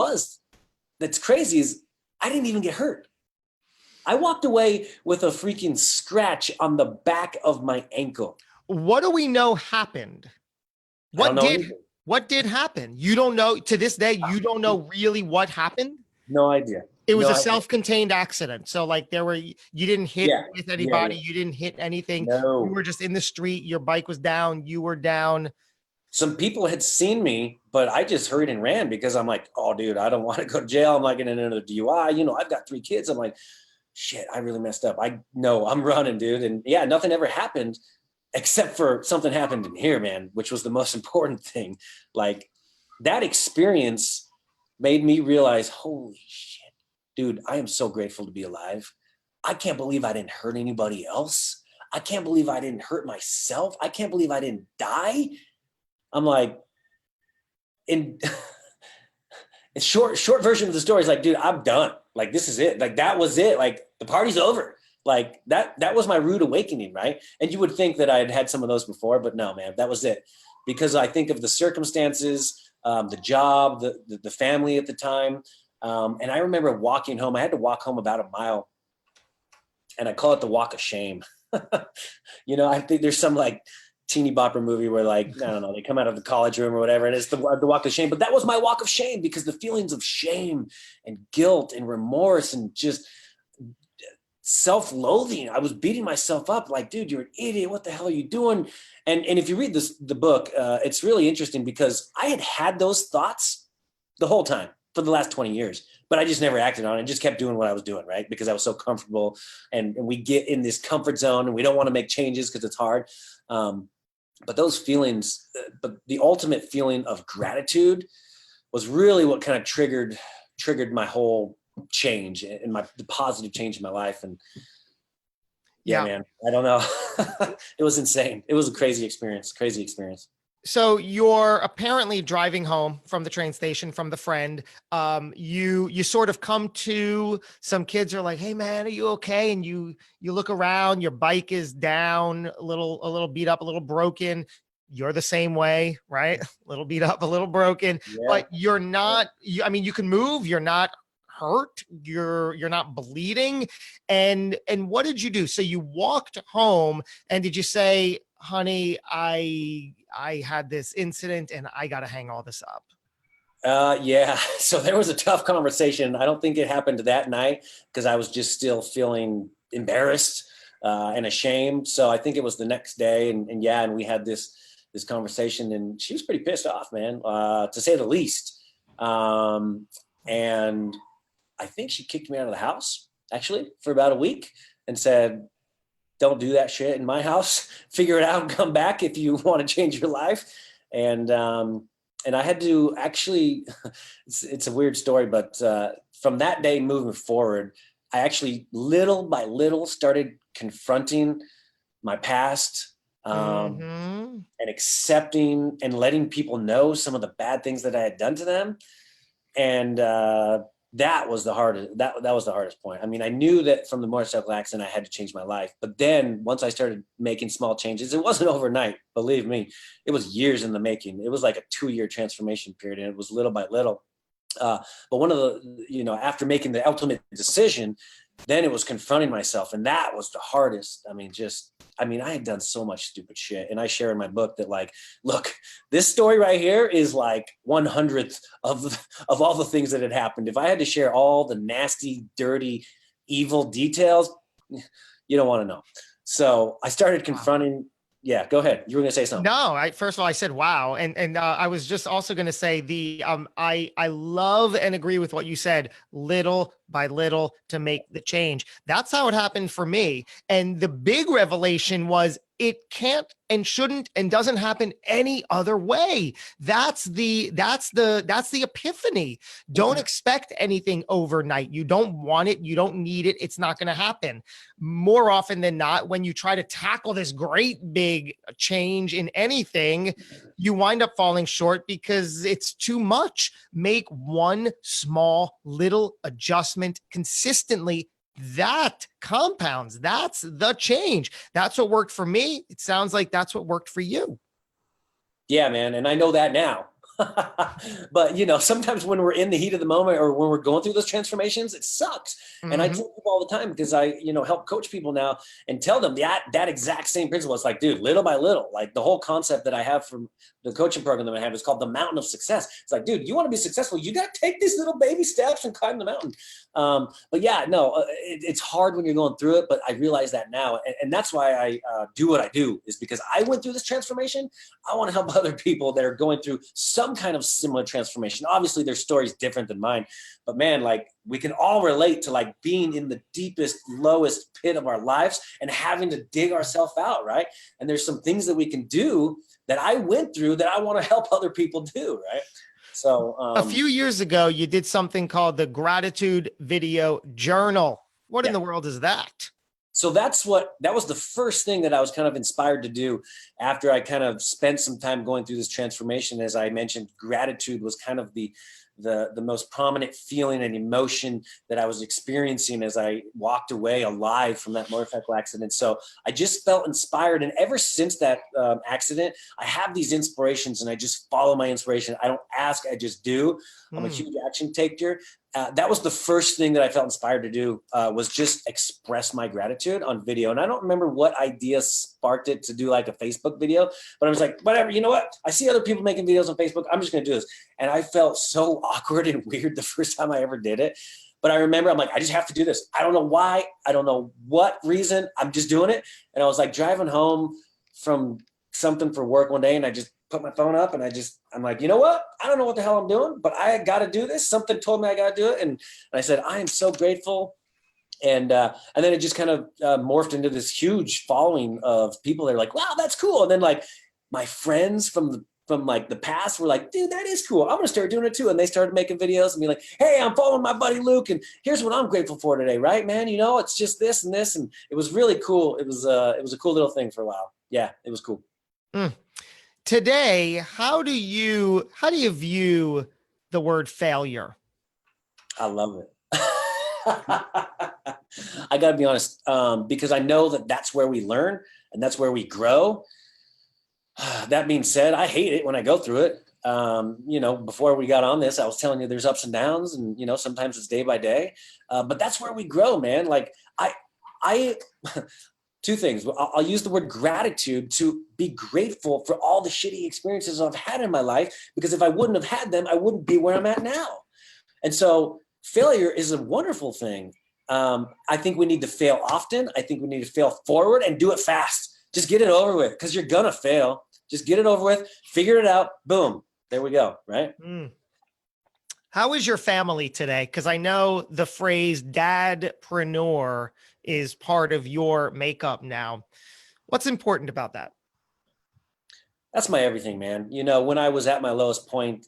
that's crazy is I didn't even get hurt. I walked away with a freaking scratch on the back of my ankle. What do we know happened? What did happen? You don't know to this day. You don't know really what happened. No idea. It was a self-contained accident. So like you didn't hit with anybody. You didn't hit anything. No. You were just in the street. Your bike was down. You were down. Some people had seen me, but I just hurried and ran because I'm like, oh, dude, I don't want to go to jail. I'm like in another DUI. You know, I've got 3 kids. I'm like, shit, I really messed up. I know I'm running, dude. And yeah, nothing ever happened except for something happened in here, man, which was the most important thing. Like that experience made me realize, holy shit, dude, I am so grateful to be alive. I can't believe I didn't hurt anybody else. I can't believe I didn't hurt myself. I can't believe I didn't die. I'm like, in short version of the story is like, dude, I'm done. Like, this is it. Like, that was it. Like, the party's over. Like, that was my rude awakening, right? And you would think that I had some of those before, but no, man, that was it. Because I think of the circumstances, the job, the family at the time, And I remember walking home. I had to walk home about a mile, and I call it the walk of shame. I think there's some like teeny bopper movie where like, I don't know, they come out of the college room or whatever, and it's the walk of shame. But that was my walk of shame, because the feelings of shame and guilt and remorse and just self-loathing, I was beating myself up like, dude, you're an idiot. What the hell are you doing? And if you read the book, it's really interesting, because I had those thoughts the whole time for the last 20 years, but I just never acted on it. Just kept doing what I was doing, right? Because I was so comfortable, and we get in this comfort zone and we don't want to make changes because it's hard. But those feelings, but the ultimate feeling of gratitude was really what kind of triggered my whole change and the positive change in my life. And yeah, man, I don't know. It was insane. It was a crazy experience. So you're apparently driving home from the train station from the friend. You sort of come to, some kids are like, "Hey man, are you okay?" And you look around, your bike is down, a little beat up, a little broken. You're the same way, right? A little beat up, a little broken, but you're not, you can move, you're not hurt, you're not bleeding. And what did you do? So you walked home, and did you say, "Honey, I had this incident and I got to hang all this up"? Yeah. So there was a tough conversation. I don't think it happened that night, because I was just still feeling embarrassed and ashamed. So I think it was the next day, and we had this conversation, and she was pretty pissed off, man, to say the least. And I think she kicked me out of the house, actually, for about a week, and said, "Don't do that shit in my house. Figure it out and come back if you want to change your life." And I had to actually, it's a weird story, but from that day moving forward, I actually little by little started confronting my past, and accepting and letting people know some of the bad things that I had done to them. And that was the hardest. That was the hardest point. I mean, I knew that from the motorcycle accident, I had to change my life. But then once I started making small changes, it wasn't overnight. Believe me, it was years in the making. It was like a 2-year transformation period, and it was little by little. But one of the, after making the ultimate decision, then it was confronting myself, and that was the hardest. I had done so much stupid shit, and I share in my book that, like, look, this story right here is like 1/100th of all the things that had happened. If I had to share all the nasty, dirty, evil details, you don't want to know. So I started confronting. Yeah, go ahead. You were going to say something. No, first of all, I said, wow. And I was just also going to say I love and agree with what you said, little by little to make the change. That's how it happened for me. And the big revelation was, it can't and shouldn't and doesn't happen any other way. That's the epiphany. Don't expect anything overnight. You don't want it. You don't need it. It's not going to happen. More often than not, when you try to tackle this great big change in anything, you wind up falling short because it's too much. Make one small little adjustment consistently. That compounds. That's the change. That's what worked for me. It sounds like that's what worked for you. Yeah, man. And I know that now. But sometimes when we're in the heat of the moment, or when we're going through those transformations, it sucks. And I tell people all the time, because I help coach people now and tell them that exact same principle. It's like, dude, little by little, like the whole concept that I have from the coaching program that I have is called the mountain of success. It's like, dude, you want to be successful, you got to take these little baby steps and climb the mountain. But yeah, no, it's hard when you're going through it, but I realize that now. And that's why I do what I do, is because I went through this transformation. I want to help other people that are going through some kind of similar transformation. Obviously their story's different than mine, but man, like, we can all relate to like being in the deepest, lowest pit of our lives and having to dig ourselves out, right? And there's some things that we can do that I went through that I want to help other people do, right? So a few years ago, you did something called the Gratitude Video Journal. What in the world is that? So that was the first thing that I was kind of inspired to do after I kind of spent some time going through this transformation. As I mentioned, gratitude was kind of the the most prominent feeling and emotion that I was experiencing as I walked away alive from that motorcycle accident. So I just felt inspired. And ever since that accident, I have these inspirations and I just follow my inspiration. I don't ask, I just do. I'm a huge action taker. That was the first thing that I felt inspired to do, was just express my gratitude on video. And I don't remember what idea sparked it to do like a Facebook video, but I was like, whatever, you know what? I see other people making videos on Facebook. I'm just going to do this. And I felt so awkward and weird the first time I ever did it. But I remember I'm like, I just have to do this. I don't know why. I don't know what reason. I'm just doing it. And I was like driving home from something for work one day, and I just put my phone up and I'm like, you know what? I don't know what the hell I'm doing, but I got to do this. Something told me I got to do it. And I said, I am so grateful. And then it just kind of morphed into this huge following of people that are like, wow, that's cool. And then like my friends from like the past were like, dude, that is cool. I'm going to start doing it too. And they started making videos and be like, hey, I'm following my buddy Luke, and here's what I'm grateful for today. Right, man? You know, it's just this and this. And it was really cool. It was a cool little thing for a while. Yeah, it was cool. Today, how do you view the word failure? I love it. I got to be honest, because I know that that's where we learn and that's where we grow. That being said, I hate it when I go through it. You know, before we got on this, I was telling you there's ups and downs, and you know, sometimes it's day by day. But that's where we grow, man. Like I two things. I'll use the word gratitude to be grateful for all the shitty experiences I've had in my life, because if I wouldn't have had them, I wouldn't be where I'm at now. And so failure is a wonderful thing. I think we need to fail often. I think we need to fail forward and do it fast. Just get it over with, because you're going to fail. Just get it over with, figure it out. Boom. There we go. Right. How is your family today? Because I know the phrase dadpreneur is part of your makeup now. What's important about that? That's my everything, man. You know, when I was at my lowest point,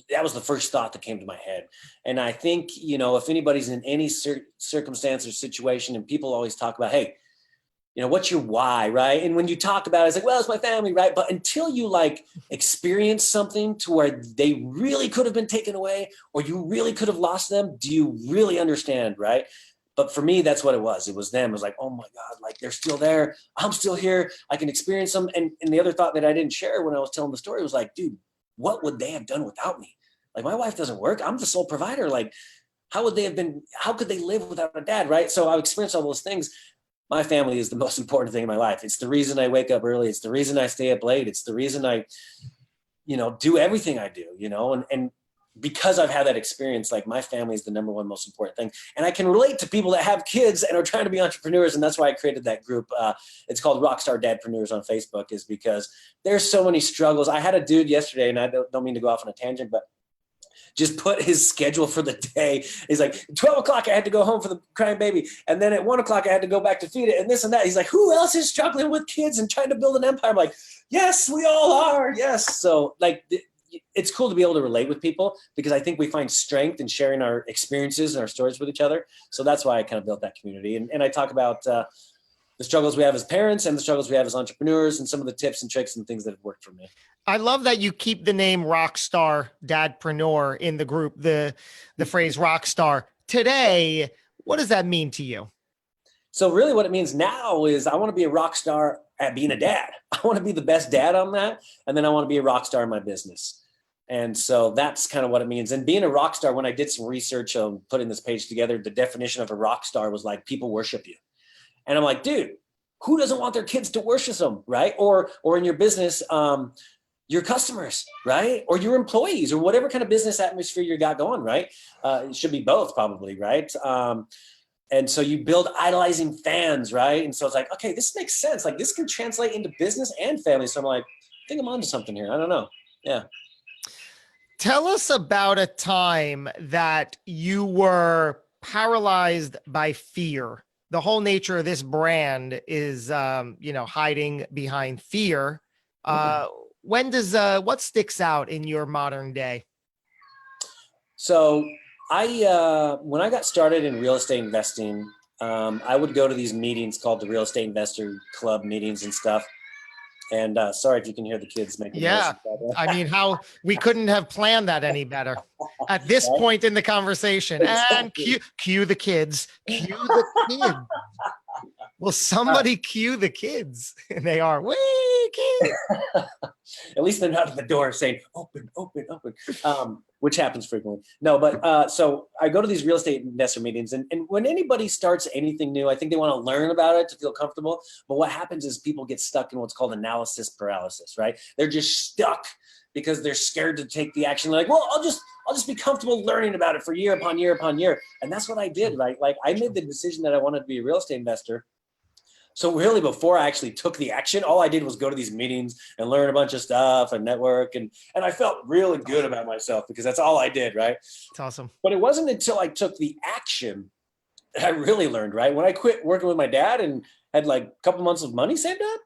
that was the first thought that came to my head. And I think, you know, if anybody's in any circumstance or situation, and people always talk about, hey, you know, what's your why, right? And when you talk about it, it's like, well, it's my family, right? But until you like experience something to where they really could have been taken away, or you really could have lost them, do you really understand, right? But for me, that's what it was. It was them. It was like, oh my God, like they're still there. I'm still here. I can experience them. And the other thought that I didn't share when I was telling the story was like, dude, what would they have done without me? Like, my wife doesn't work. I'm the sole provider. Like, how could they live without a dad, right? So I've experienced all those things. My family is the most important thing in my life. It's the reason I wake up early. It's the reason I stay up late. It's the reason I, you know, do everything I do, you know, and because I've had that experience, like my family is the number one most important thing. And I can relate to people that have kids and are trying to be entrepreneurs. And that's why I created that group. It's called Rockstar Dadpreneurs on Facebook, is because there's so many struggles. I had a dude yesterday, and I don't mean to go off on a tangent, but just put his schedule for the day. He's like, 12 o'clock, I had to go home for the crying baby. And then at 1 o'clock, I had to go back to feed it, and this and that. He's like, who else is struggling with kids and trying to build an empire? I'm like, yes, we all are. Yes. So like, it's cool to be able to relate with people, because I think we find strength in sharing our experiences and our stories with each other. So that's why I kind of built that community. And I talk about the struggles we have as parents and the struggles we have as entrepreneurs, and some of the tips and tricks and things that have worked for me. I love that you keep the name Rockstar Dadpreneur in the group, the phrase Rockstar. Today, what does that mean to you? So really what it means now is I want to be a rock star at being a dad. I want to be the best dad on that. And then I want to be a rock star in my business. And so that's kind of what it means. And being a rock star, when I did some research on putting this page together, the definition of a rock star was like, people worship you. And I'm like, dude, who doesn't want their kids to worship them, right? Or in your business, your customers, right? Or your employees, or whatever kind of business atmosphere you got going, right? It should be both probably, right? And so you build idolizing fans, right? And so it's like, okay, this makes sense. Like, this can translate into business and family. So I'm like, I think I'm onto something here. I don't know. Yeah. Tell us about a time that you were paralyzed by fear. The whole nature of this brand is, hiding behind fear. What sticks out in your modern day? So when I got started in real estate investing, I would go to these meetings called the Real Estate Investor Club meetings and stuff. And sorry if you can hear the kids making Yeah. noises. I mean, how we couldn't have planned that any better at this Right? point in the conversation. And Exactly. cue the kids. Cue the kids. Will somebody cue the kids? And they are, wee kids. At least they're not at the door saying open, open, open, which happens frequently. No, but so I go to these real estate investor meetings, and when anybody starts anything new, I think they want to learn about it to feel comfortable. But what happens is people get stuck in what's called analysis paralysis, right? They're just stuck because they're scared to take the action. They're like, well, I'll just be comfortable learning about it for year upon year upon year. And that's what I did, right? Like I made the decision that I wanted to be a real estate investor. So really, before I actually took the action, all I did was go to these meetings and learn a bunch of stuff and network, and I felt really good about myself because that's all I did, right? It's awesome. But it wasn't until I took the action that I really learned, right? When I quit working with my dad and had like a couple months of money saved up,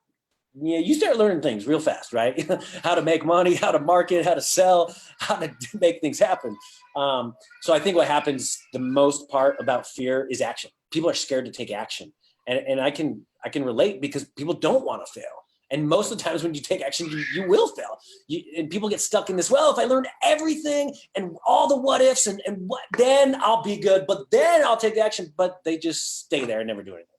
yeah, you start learning things real fast, right? How to make money, how to market, how to sell, how to make things happen. So I think what happens the most part about fear is action. People are scared to take action. And I can relate because people don't want to fail. And most of the times when you take action, you will fail. And people get stuck in this, well, if I learn everything and all the what ifs and what, then I'll be good, but then I'll take the action. But they just stay there and never do anything.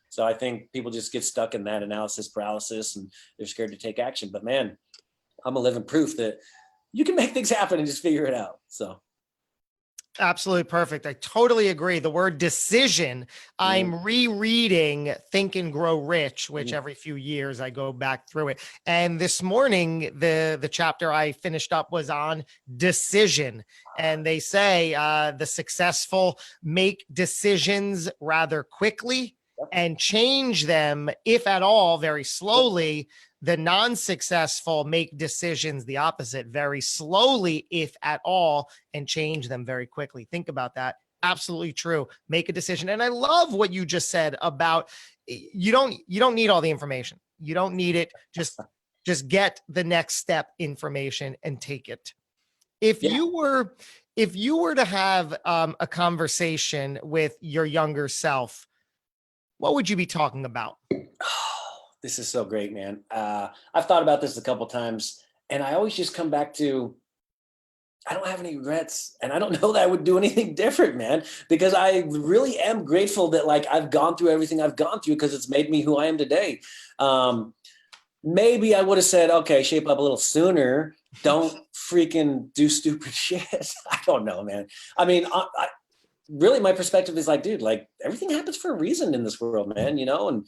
So I think people just get stuck in that analysis paralysis and they're scared to take action. But man, I'm a living proof that you can make things happen and just figure it out. So. Absolutely perfect. I totally agree. The word decision, I'm rereading Think and Grow Rich, which every few years I go back through it. And this morning, the chapter I finished up was on decision. And they say the successful make decisions rather quickly and change them, if at all, very slowly. The non-successful make decisions the opposite, very slowly, if at all, and change them very quickly. Think about that. Absolutely true. Make a decision. And I love what you just said about you don't need all the information. You don't need it. Just get the next step information and take it. If you were to have a conversation with your younger self, what would you be talking about? This is so great, man. I've thought about this a couple times, and I always just come back to, I don't have any regrets, and I don't know that I would do anything different, man, because I really am grateful that like I've gone through everything I've gone through because it's made me who I am today. Maybe I would have said, okay, shape up a little sooner. Don't freaking do stupid shit. I don't know, man. I mean, really my perspective is like, dude, like everything happens for a reason in this world, man, you know? And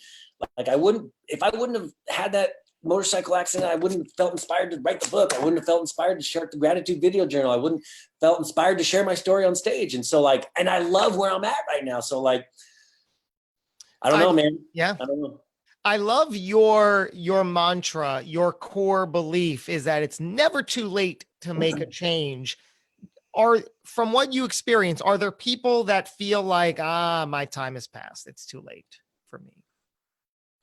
like, if I wouldn't have had that motorcycle accident, I wouldn't have felt inspired to write the book. I wouldn't have felt inspired to share the gratitude video journal. I wouldn't felt inspired to share my story on stage. And so like, and I love where I'm at right now. So like, I don't know, man. Yeah. I don't know. I love your mantra, your core belief is that it's never too late to make a change. From what you experience, are there people that feel like, my time has passed, it's too late for me?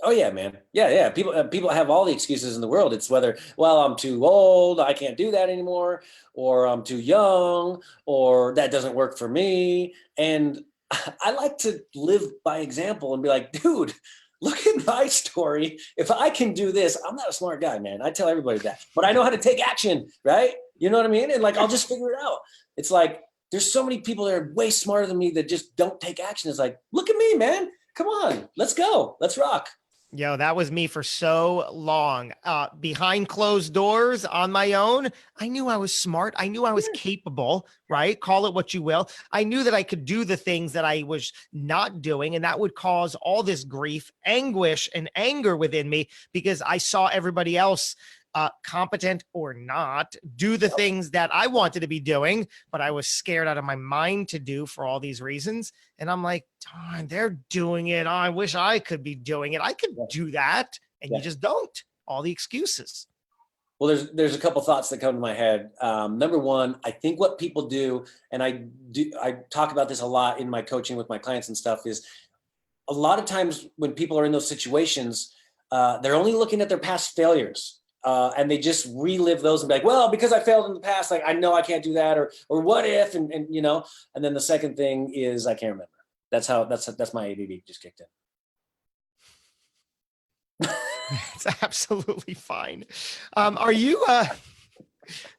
Oh yeah, man. Yeah. People have all the excuses in the world. It's whether, well, I'm too old, I can't do that anymore, or I'm too young, or that doesn't work for me. And I like to live by example and be like, dude, look at my story. If I can do this, I'm not a smart guy, man. I tell everybody that, but I know how to take action, right? You know what I mean? And like, I'll just figure it out. It's like, there's so many people that are way smarter than me that just don't take action. It's like, look at me, man. Come on, let's go. Let's rock. Yo, that was me for so long. Behind closed doors on my own, I knew I was smart. I knew I was capable, right? Call it what you will. I knew that I could do the things that I was not doing, and that would cause all this grief, anguish, and anger within me because I saw everybody else, competent or not, do the things that I wanted to be doing, but I was scared out of my mind to do for all these reasons. And I'm like, darn, they're doing it. I wish I could be doing it. I could do that. And you just don't. All the excuses. Well, there's a couple thoughts that come to my head. Number one, I think what people do, and I talk about this a lot in my coaching with my clients and stuff, is a lot of times when people are in those situations, they're only looking at their past failures. And they just relive those and be like, well, because I failed in the past, like I know I can't do that, or what if, and you know. And then the second thing is I can't remember. That's my ADD just kicked in. It's absolutely fine. Are you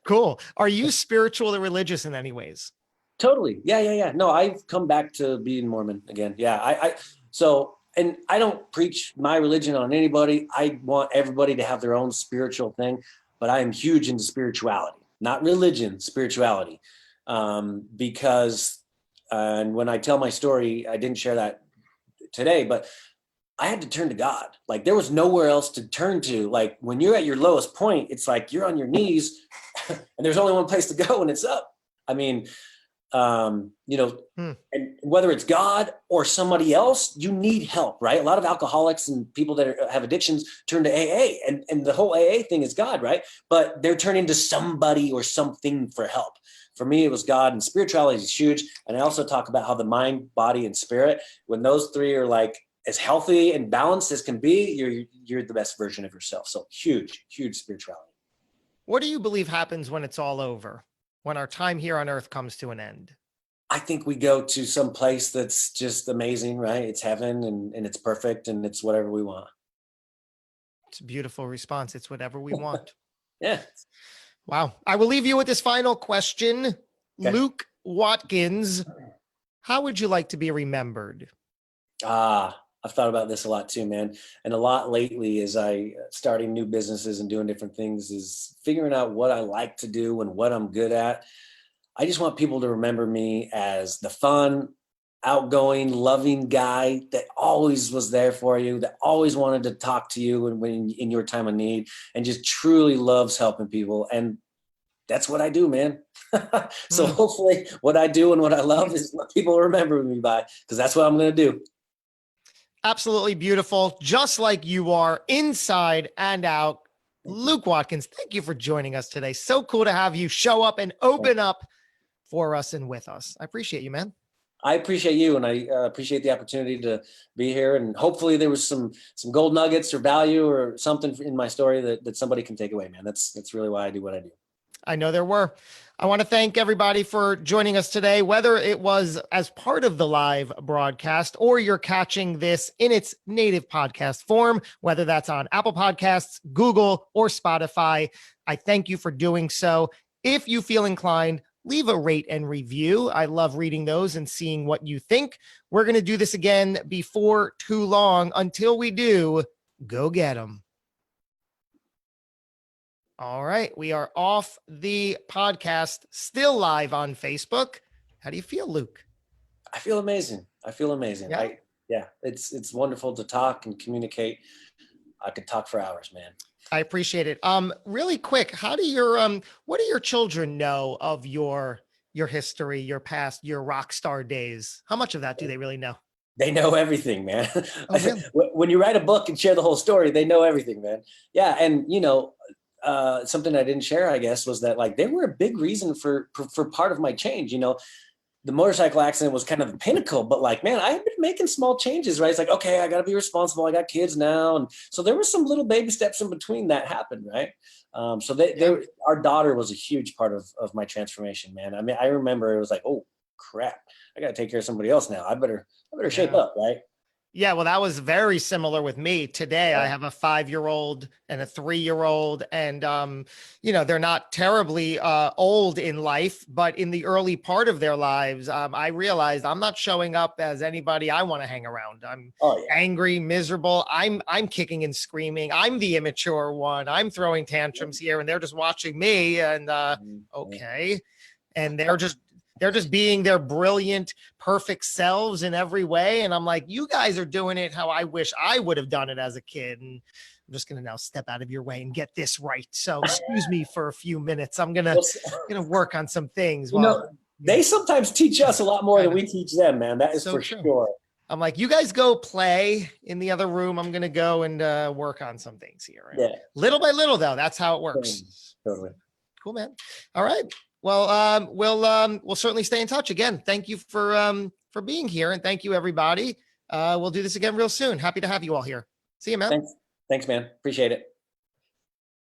cool? Are you spiritual or religious in any ways? Totally. Yeah, yeah, yeah. No, I've come back to being Mormon again. Yeah. So, and I don't preach my religion on anybody. I want everybody to have their own spiritual thing, but I am huge into spirituality, not religion, spirituality. Because, and when I tell my story, I didn't share that today, but I had to turn to God. Like there was nowhere else to turn to. Like when you're at your lowest point, it's like you're on your knees and there's only one place to go and it's up. I mean, and whether it's God or somebody else, you need help, right? A lot of alcoholics and people that have addictions turn to AA, and the whole AA thing is God, right? But they're turning to somebody or something for help. For me, it was God, and spirituality is huge. And I also talk about how the mind, body, and spirit, when those three are like as healthy and balanced as can be, you're the best version of yourself. So huge, huge spirituality. What do you believe happens when it's all over? When our time here on earth comes to an end? I think we go to some place that's just amazing, right? It's heaven and it's perfect and it's whatever we want. It's a beautiful response. It's whatever we want. Yeah. Wow. I will leave you with this final question. Okay. Luke Watkins, how would you like to be remembered? I've thought about this a lot too, man. And a lot lately as I starting new businesses and doing different things is figuring out what I like to do and what I'm good at. I just want people to remember me as the fun, outgoing, loving guy that always was there for you, that always wanted to talk to you when in your time of need, and just truly loves helping people. And that's what I do, man. So hopefully what I do and what I love is what people remember me by, because that's what I'm going to do. Absolutely beautiful. Just like you are inside and out. Luke Watkins, thank you for joining us today. So cool to have you show up and open up for us and with us. I appreciate you, man. I appreciate you, and I appreciate the opportunity to be here. And hopefully there was some gold nuggets or value or something in my story that somebody can take away, man. That's really why I do what I do. I know there were. I want to thank everybody for joining us today, whether it was as part of the live broadcast or you're catching this in its native podcast form, whether that's on Apple Podcasts, Google, or Spotify. I thank you for doing so. If you feel inclined, leave a rate and review. I love reading those and seeing what you think. We're going to do this again before too long. Until we do, go get them. All right. We are off the podcast, still live on Facebook. How do you feel, Luke? I feel amazing. Yeah. It's wonderful to talk and communicate. I could talk for hours, man. I appreciate it. Really quick, how do your what do your children know of your history, your past, your rock star days? How much of that do they really know? They know everything, man. Oh, really? When you write a book and share the whole story, they know everything, man. Yeah, and something I didn't share, I guess, was that like they were a big reason for part of my change. The motorcycle accident was kind of the pinnacle, but like, man, I had been making small changes, right? It's like, okay, I got to be responsible. I got kids now. And so there were some little baby steps in between that happened, right? So our daughter was a huge part of my transformation, man. I mean, I remember it was like, oh crap, I got to take care of somebody else now. I better shape up, right? Yeah, well, that was very similar with me. Today, I have a 5-year-old and a 3-year-old, and they're not terribly old in life, but in the early part of their lives, I realized I'm not showing up as anybody I want to hang around. I'm angry, miserable. I'm kicking and screaming. I'm the immature one. I'm throwing tantrums here, and they're just watching me. And okay, and they're just being their brilliant, perfect selves in every way. And I'm like, you guys are doing it how I wish I would have done it as a kid. And I'm just going to now step out of your way and get this right. So excuse me for a few minutes. I'm going to work on some things. They sometimes teach us a lot more than we teach them, man. That is so for sure. I'm like, you guys go play in the other room. I'm going to go and work on some things here. Yeah. Little by little, though, that's how it works. Totally. Cool, man. All right. Well, we'll certainly stay in touch. Again, thank you for being here, and thank you, everybody. We'll do this again real soon. Happy to have you all here. See you, man. Thanks, man. Appreciate it.